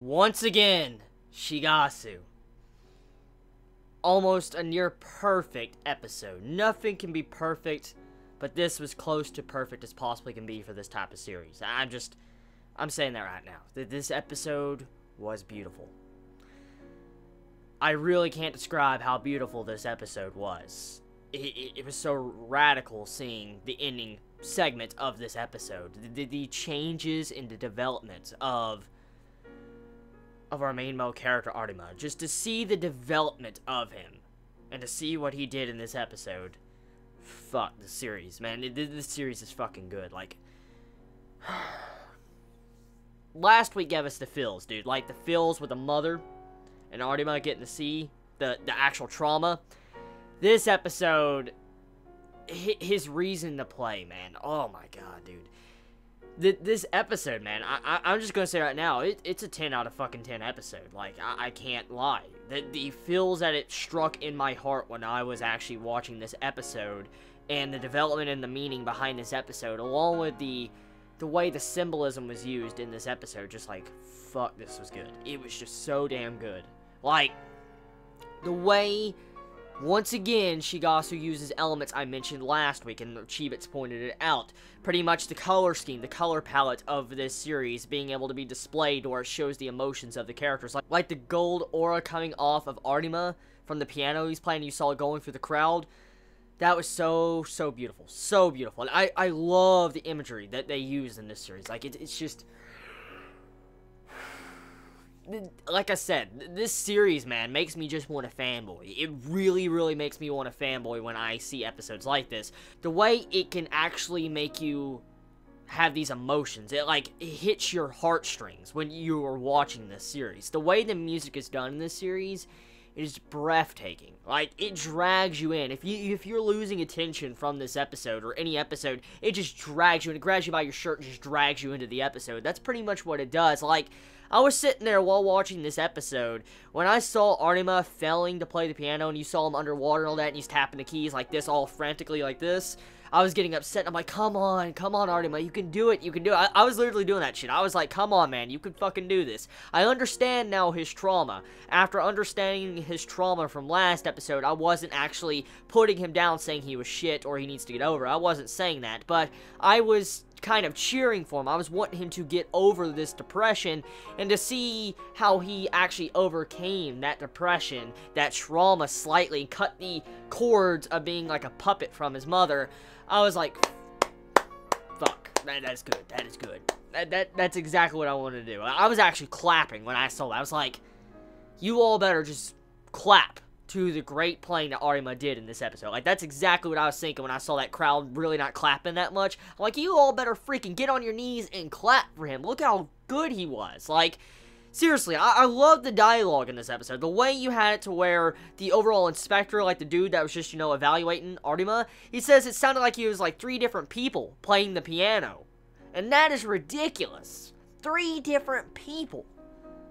Once again, Shigatsu. Almost a near perfect episode. Nothing can be perfect, but this was close to perfect as possibly can be for this type of series. I'm saying that right now. This episode was beautiful. I really can't describe how beautiful this episode was. It was so radical seeing the ending segment of this episode. The changes in the development of our main male character, Arima. Just to see the development of him, and to see what he did in this episode. Fuck, the series, man. This series is fucking good. Like, last week gave us the feels, dude. Like, the feels with the mother and Arima getting to see the actual trauma. This episode, his reason to play, man. Oh my god, dude. This episode, man, I'm just gonna say right now, it's a 10 out of fucking 10 episode. Like, I can't lie. The feels that it struck in my heart when I was actually watching this episode, and the development and the meaning behind this episode, along with the way the symbolism was used in this episode, just like, fuck, this was good. It was just so damn good. Like, the way, once again, Shigatsu uses elements I mentioned last week, and Chibi pointed it out. Pretty much the color scheme, the color palette of this series being able to be displayed where it shows the emotions of the characters. Like the gold aura coming off of Arima from the piano he's playing, you saw it going through the crowd. That was so beautiful. So beautiful. And I love the imagery that they use in this series. Like, it's just... Like I said, this series, man, makes me just want to fanboy. It really makes me want to fanboy when I see episodes like this. The way it can actually make you have these emotions. It hits your heartstrings when you are watching this series. The way the music is done in this series is breathtaking. Like, it drags you in. If you're losing attention from this episode, or any episode, it just drags you in. It grabs you by your shirt and just drags you into the episode. That's pretty much what it does. Like, I was sitting there while watching this episode, when I saw Arima failing to play the piano, and you saw him underwater and all that, and he's tapping the keys like this, all frantically like this, I was getting upset. I'm like, come on, Arima, you can do it, you can do it. I was literally doing that shit. I was like, come on, man, you can fucking do this. I understand now his trauma. After understanding his trauma from last episode, I wasn't actually putting him down saying he was shit or he needs to get over. I wasn't saying that, but I was kind of cheering for him. I was wanting him to get over this depression, and to see how he actually overcame that depression, that trauma slightly, cut the cords of being like a puppet from his mother. I was like, fuck, that's good, that is good. That's exactly what I wanted to do. I was actually clapping when I saw that. I was like, you all better just clap to the great playing that Arima did in this episode. Like, that's exactly what I was thinking when I saw that crowd really not clapping that much. I'm like, you all better freaking get on your knees and clap for him. Look how good he was. Like, seriously, I love the dialogue in this episode. The way you had it to where the overall inspector, like the dude that was just, evaluating Arima, he says it sounded like he was like 3 different people playing the piano. And that is ridiculous. 3 different people.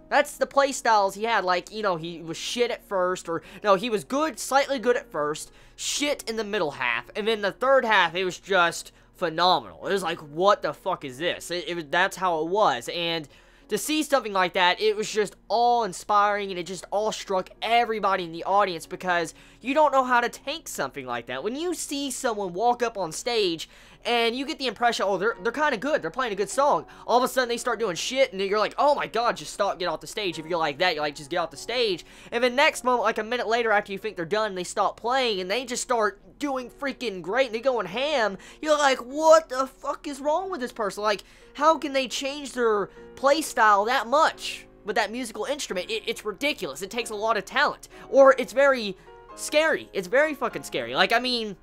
That's the play styles he had. Like, he was shit at first, or, no, he was good, slightly good at first, shit in the middle half, and then the third half, it was just phenomenal. It was like, what the fuck is this? That's how it was, and to see something like that, it was just awe-inspiring, and it just awe-struck everybody in the audience, because you don't know how to take something like that. When you see someone walk up on stage, and you get the impression, oh, they're kind of good, they're playing a good song, all of a sudden they start doing shit, and you're like, oh my god, just stop, get off the stage. If you're like that, you're like, just get off the stage, and then next moment, like a minute later after you think they're done, they stop playing, and they just start doing freaking great, and they going ham. You're like, what the fuck is wrong with this person? Like, how can they change their play style that much with that musical instrument? It's ridiculous. It takes a lot of talent, or it's very scary. It's very fucking scary. Like, I mean,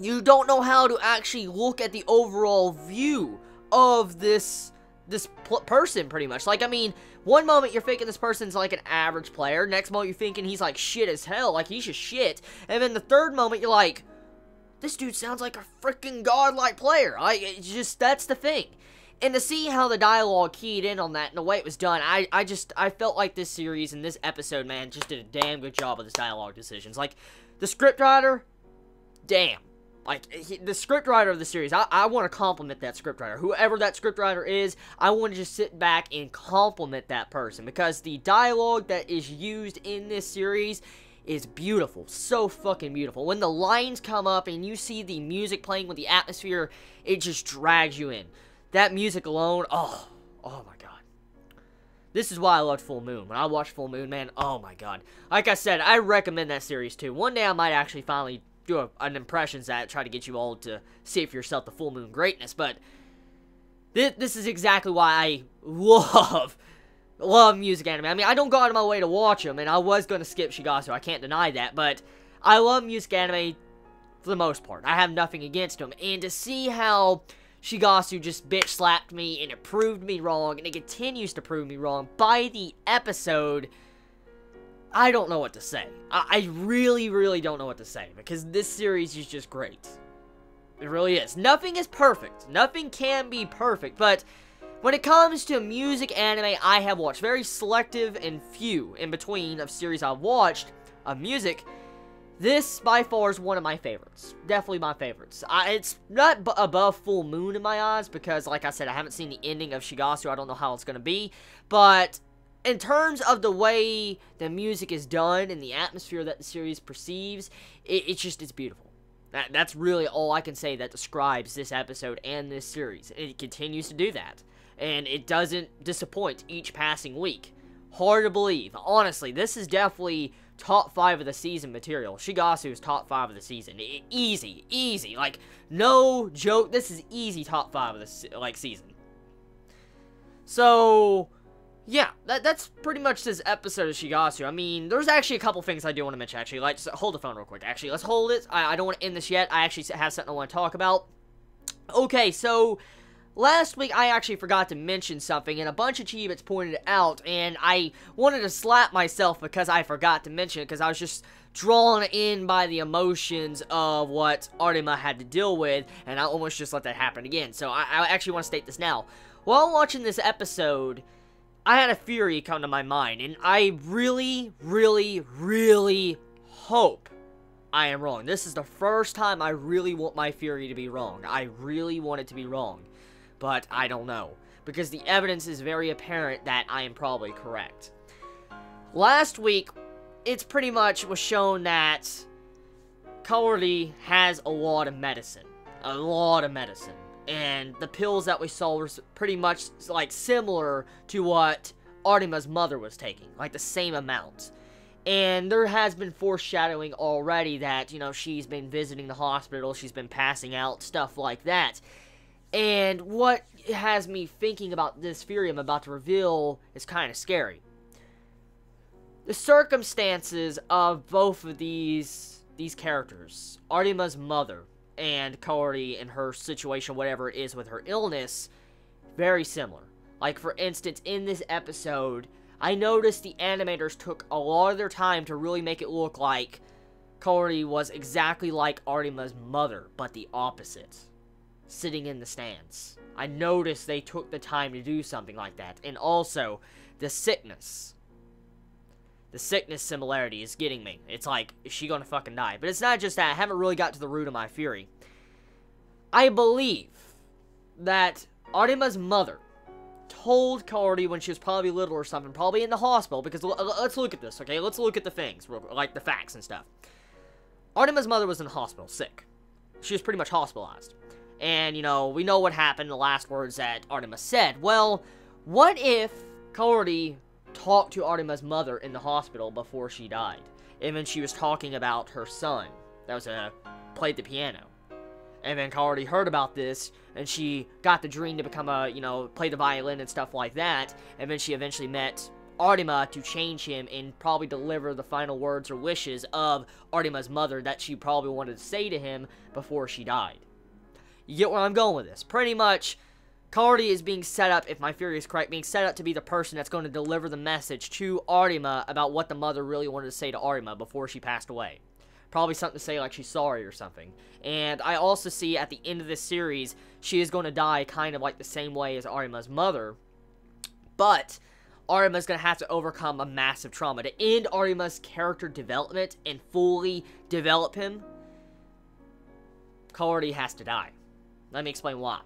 you don't know how to actually look at the overall view of this person, pretty much. Like, I mean, one moment you're thinking this person's like an average player, next moment you're thinking he's like shit as hell, like he's just shit, and then the third moment you're like, this dude sounds like a freaking godlike player. Like, it's just, that's the thing. And to see how the dialogue keyed in on that and the way it was done, I felt like this series and this episode, man, just did a damn good job of this dialogue decisions. Like, the scriptwriter, damn. Like, the scriptwriter of the series, I want to compliment that scriptwriter. Whoever that scriptwriter is, I want to just sit back and compliment that person. Because the dialogue that is used in this series is beautiful. So fucking beautiful. When the lines come up and you see the music playing with the atmosphere, it just drags you in. That music alone, oh my god. This is why I loved Full Moon. When I watched Full Moon, man, oh my god. Like I said, I recommend that series too. One day I might actually finally do an impressions that, try to get you all to see for yourself the Full Moon greatness, but this is exactly why I love music anime. I mean, I don't go out of my way to watch them, and I was going to skip Shigatsu, I can't deny that, but I love music anime for the most part. I have nothing against them, and to see how Shigatsu just bitch slapped me, and it proved me wrong, and it continues to prove me wrong by the episode, I don't know what to say. I really, really don't know what to say, because this series is just great. It really is. Nothing is perfect. Nothing can be perfect, but when it comes to music anime, I have watched very selective and few in between of series I've watched of music. This, by far, is one of my favorites. Definitely my favorites. It's not above Full Moon in my eyes, because, like I said, I haven't seen the ending of Shigatsu. I don't know how it's going to be, but in terms of the way the music is done and the atmosphere that the series perceives, it's beautiful. That's really all I can say that describes this episode and this series. And it continues to do that. And it doesn't disappoint each passing week. Hard to believe. Honestly, this is definitely top 5 of the season material. Shigatsu is top 5 of the season. Easy. Like, no joke. This is easy top 5 of the season. So yeah, that's pretty much this episode of Shigatsu. I mean, there's actually a couple things I do want to mention, actually. Like, just hold the phone real quick. Actually, let's hold it. I don't want to end this yet. I actually have something I want to talk about. Okay, so last week I actually forgot to mention something, and a bunch of Chibits pointed it out, and I wanted to slap myself because I forgot to mention it, because I was just drawn in by the emotions of what Arima had to deal with, and I almost just let that happen again. So I actually want to state this now. While watching this episode, I had a theory come to my mind, and I really, really, really hope I am wrong. This is the first time I really want my theory to be wrong. I really want it to be wrong, but I don't know, because the evidence is very apparent that I am probably correct. Last week, it's pretty much was shown that Kaori has a lot of medicine. And the pills that we saw were pretty much, like, similar to what Arima's mother was taking. Like, the same amount. And there has been foreshadowing already that, you know, she's been visiting the hospital, she's been passing out, stuff like that. And what has me thinking about this theory I'm about to reveal is kind of scary. The circumstances of both of these characters, Arima's mother and Kaori and her situation, whatever it is with her illness, very similar. Like, for instance, in this episode, I noticed the animators took a lot of their time to really make it look like Kaori was exactly like Arima's mother, but the opposite. Sitting in the stands. I noticed they took the time to do something like that. And also, the sickness. The sickness similarity is getting me. It's like, is she gonna fucking die? But it's not just that. I haven't really got to the root of my theory. I believe that Arima's mother told Kaori when she was probably little or something, probably in the hospital, because let's look at this, okay? Let's look at the things, like the facts and stuff. Arima's mother was in the hospital, sick. She was pretty much hospitalized. And, you know, we know what happened, the last words that Arima said. Well, what if Kaori talked to Arima's mother in the hospital before she died? And then she was talking about her son that played the piano. And then Kaori heard about this, and she got the dream to become play the violin and stuff like that. And then she eventually met Arima to change him and probably deliver the final words or wishes of Arima's mother that she probably wanted to say to him before she died. You get where I'm going with this? Pretty much, Kaori is being set up, if my theory is correct, being set up to be the person that's going to deliver the message to Arima about what the mother really wanted to say to Arima before she passed away. Probably something to say like she's sorry or something. And I also see at the end of this series, she is going to die kind of like the same way as Arima's mother. But Arima's going to have to overcome a massive trauma. To end Arima's character development and fully develop him, Kaori has to die. Let me explain why.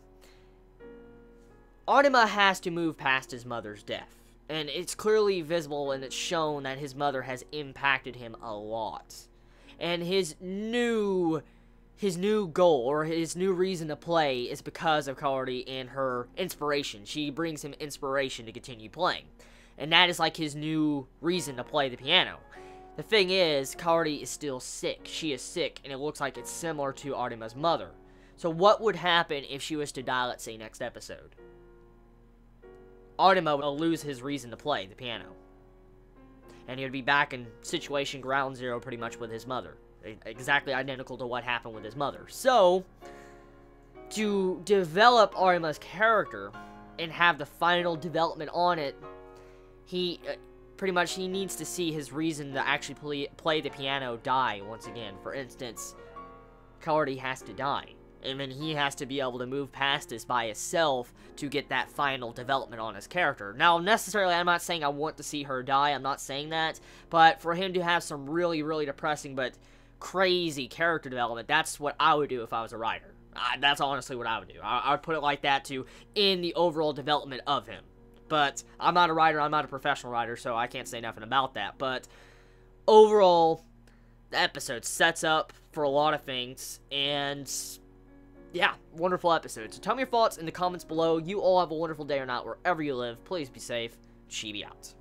Arima has to move past his mother's death. And it's clearly visible and it's shown that his mother has impacted him a lot. And his new goal, or his new reason to play, is because of Kaori and her inspiration. She brings him inspiration to continue playing. And that is like his new reason to play the piano. The thing is, Kaori is still sick. She is sick, and it looks like it's similar to Arima's mother. So what would happen if she was to die, let's say, next episode? Arima will lose his reason to play the piano. And he would be back in situation ground zero pretty much with his mother. Exactly identical to what happened with his mother. So, to develop Arima's character and have the final development on it, he needs to see his reason to actually play the piano die once again. For instance, Kaori has to die. And then he has to be able to move past this by himself to get that final development on his character. Now, necessarily, I'm not saying I want to see her die. I'm not saying that. But for him to have some really, really depressing but crazy character development, that's what I would do if I was a writer. That's honestly what I would do. I would put it like that to end the overall development of him. But I'm not a writer. I'm not a professional writer, so I can't say nothing about that. But overall, the episode sets up for a lot of things, and yeah, wonderful episode. So tell me your thoughts in the comments below. You all have a wonderful day or night wherever you live. Please be safe. Chibi out.